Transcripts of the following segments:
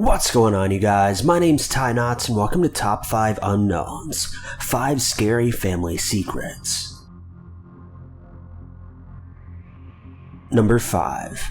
What's going on, you guys? My name's Ty Knotts and welcome to Top 5 Unknowns, 5 Scary Family Secrets. Number 5.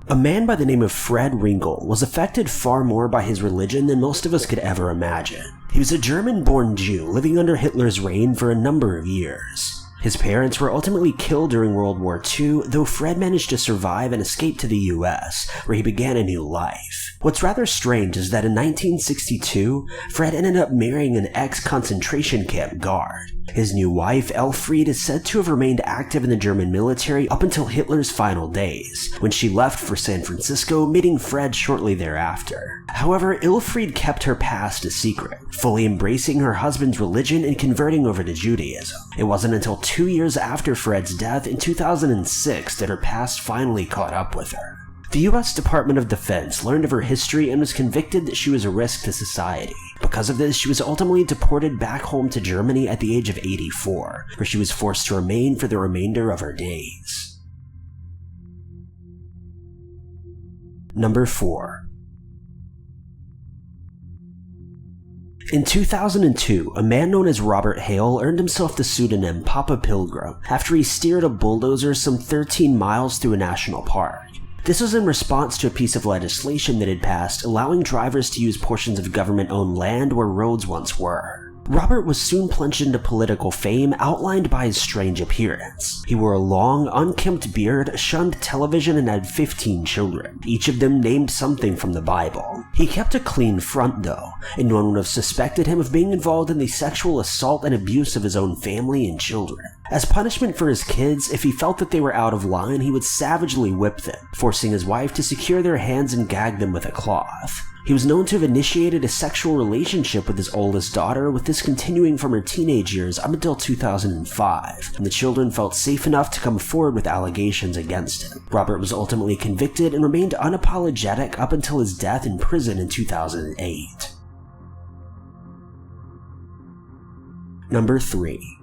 A man by the name of Fred Winkle was affected far more by his religion than most of us could ever imagine. He was a German-born Jew living under Hitler's reign for a number of years. His parents were ultimately killed during World War II, though Fred managed to survive and escape to the US, where he began a new life. What's rather strange is that in 1962, Fred ended up marrying an ex-concentration camp guard. His new wife, Elfriede, is said to have remained active in the German military up until Hitler's final days, when she left for San Francisco, meeting Fred shortly thereafter. However, Elfriede kept her past a secret, fully embracing her husband's religion and converting over to Judaism. It wasn't until 2 years after Fred's death in 2006 that her past finally caught up with her. The US Department of Defense learned of her history and was convicted that she was a risk to society. Because of this, she was ultimately deported back home to Germany at the age of 84, where she was forced to remain for the remainder of her days. Number 4. In 2002, a man known as Robert Hale earned himself the pseudonym Papa Pilgrim after he steered a bulldozer some 13 miles through a national park. This was in response to a piece of legislation that had passed allowing drivers to use portions of government-owned land where roads once were. Robert was soon plunged into political fame, outlined by his strange appearance. He wore a long, unkempt beard, shunned television, and had 15 children, each of them named something from the Bible. He kept a clean front, though, and no one would have suspected him of being involved in the sexual assault and abuse of his own family and children. As punishment for his kids, if he felt that they were out of line, he would savagely whip them, forcing his wife to secure their hands and gag them with a cloth. He was known to have initiated a sexual relationship with his oldest daughter, with this continuing from her teenage years up until 2005, and the children felt safe enough to come forward with allegations against him. Robert was ultimately convicted and remained unapologetic up until his death in prison in 2008. Number 3.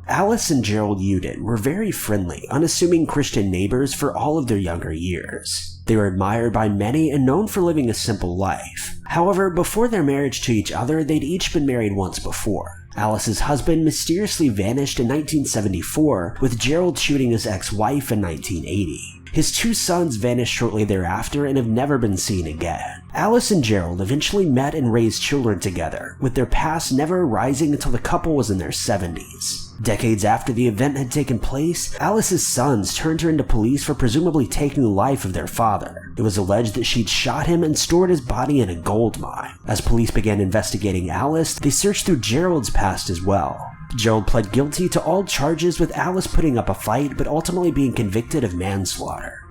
Alice and Gerald Uden were very friendly, unassuming Christian neighbors for all of their younger years. They were admired by many and known for living a simple life. However, before their marriage to each other, they'd each been married once before. Alice's husband mysteriously vanished in 1974, with Gerald shooting his ex-wife in 1980. His 2 sons vanished shortly thereafter and have never been seen again. Alice and Gerald eventually met and raised children together, with their past never arising until the couple was in their 70s. Decades after the event had taken place, Alice's sons turned her into police for presumably taking the life of their father. It was alleged that she'd shot him and stored his body in a gold mine. As police began investigating Alice, they searched through Gerald's past as well. Gerald pled guilty to all charges, with Alice putting up a fight but ultimately being convicted of manslaughter.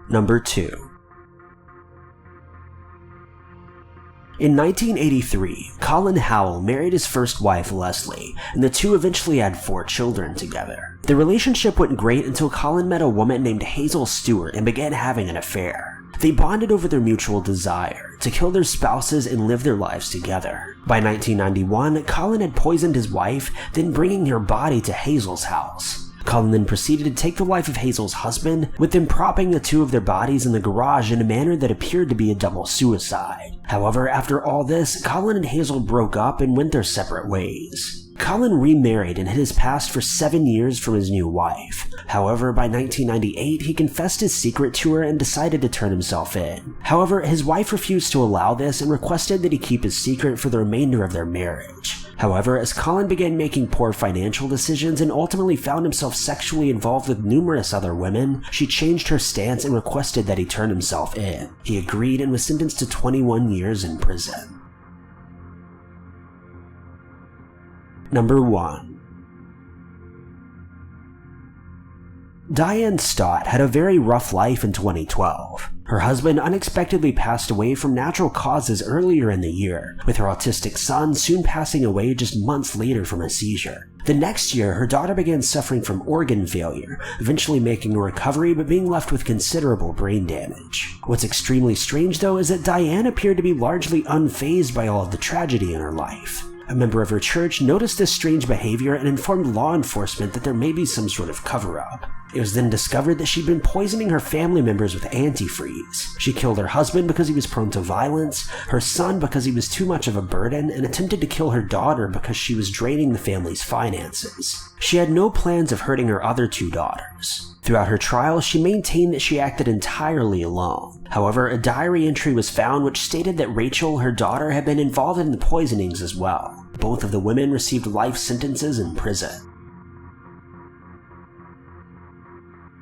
Number 2. In 1983, Colin Howell married his first wife, Leslie, and the two eventually had 4 children together. The relationship went great until Colin met a woman named Hazel Stewart and began having an affair. They bonded over their mutual desire to kill their spouses and live their lives together. By 1991, Colin had poisoned his wife, then bringing her body to Hazel's house. Colin then proceeded to take the life of Hazel's husband, with them propping the 2 of their bodies in the garage in a manner that appeared to be a double suicide. However, after all this, Colin and Hazel broke up and went their separate ways. Colin remarried and hid his past for 7 years from his new wife. However, by 1998, he confessed his secret to her and decided to turn himself in. However, his wife refused to allow this and requested that he keep his secret for the remainder of their marriage. However, as Colin began making poor financial decisions and ultimately found himself sexually involved with numerous other women, she changed her stance and requested that he turn himself in. He agreed and was sentenced to 21 years in prison. Number 1. Diane Stott had a very rough life in 2012. Her husband unexpectedly passed away from natural causes earlier in the year, with her autistic son soon passing away just months later from a seizure. The next year, her daughter began suffering from organ failure, eventually making a recovery but being left with considerable brain damage. What's extremely strange, though, is that Diane appeared to be largely unfazed by all of the tragedy in her life. A member of her church noticed this strange behavior and informed law enforcement that there may be some sort of cover-up. It was then discovered that she'd been poisoning her family members with antifreeze. She killed her husband because he was prone to violence, her son because he was too much of a burden, and attempted to kill her daughter because she was draining the family's finances. She had no plans of hurting her other 2 daughters. Throughout her trial, she maintained that she acted entirely alone. However, a diary entry was found which stated that Rachel, her daughter, had been involved in the poisonings as well. Both of the women received life sentences in prison.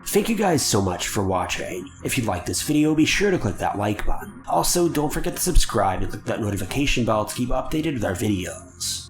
Thank you guys so much for watching. If you liked this video, be sure to click that like button. Also, don't forget to subscribe and click that notification bell to keep updated with our videos.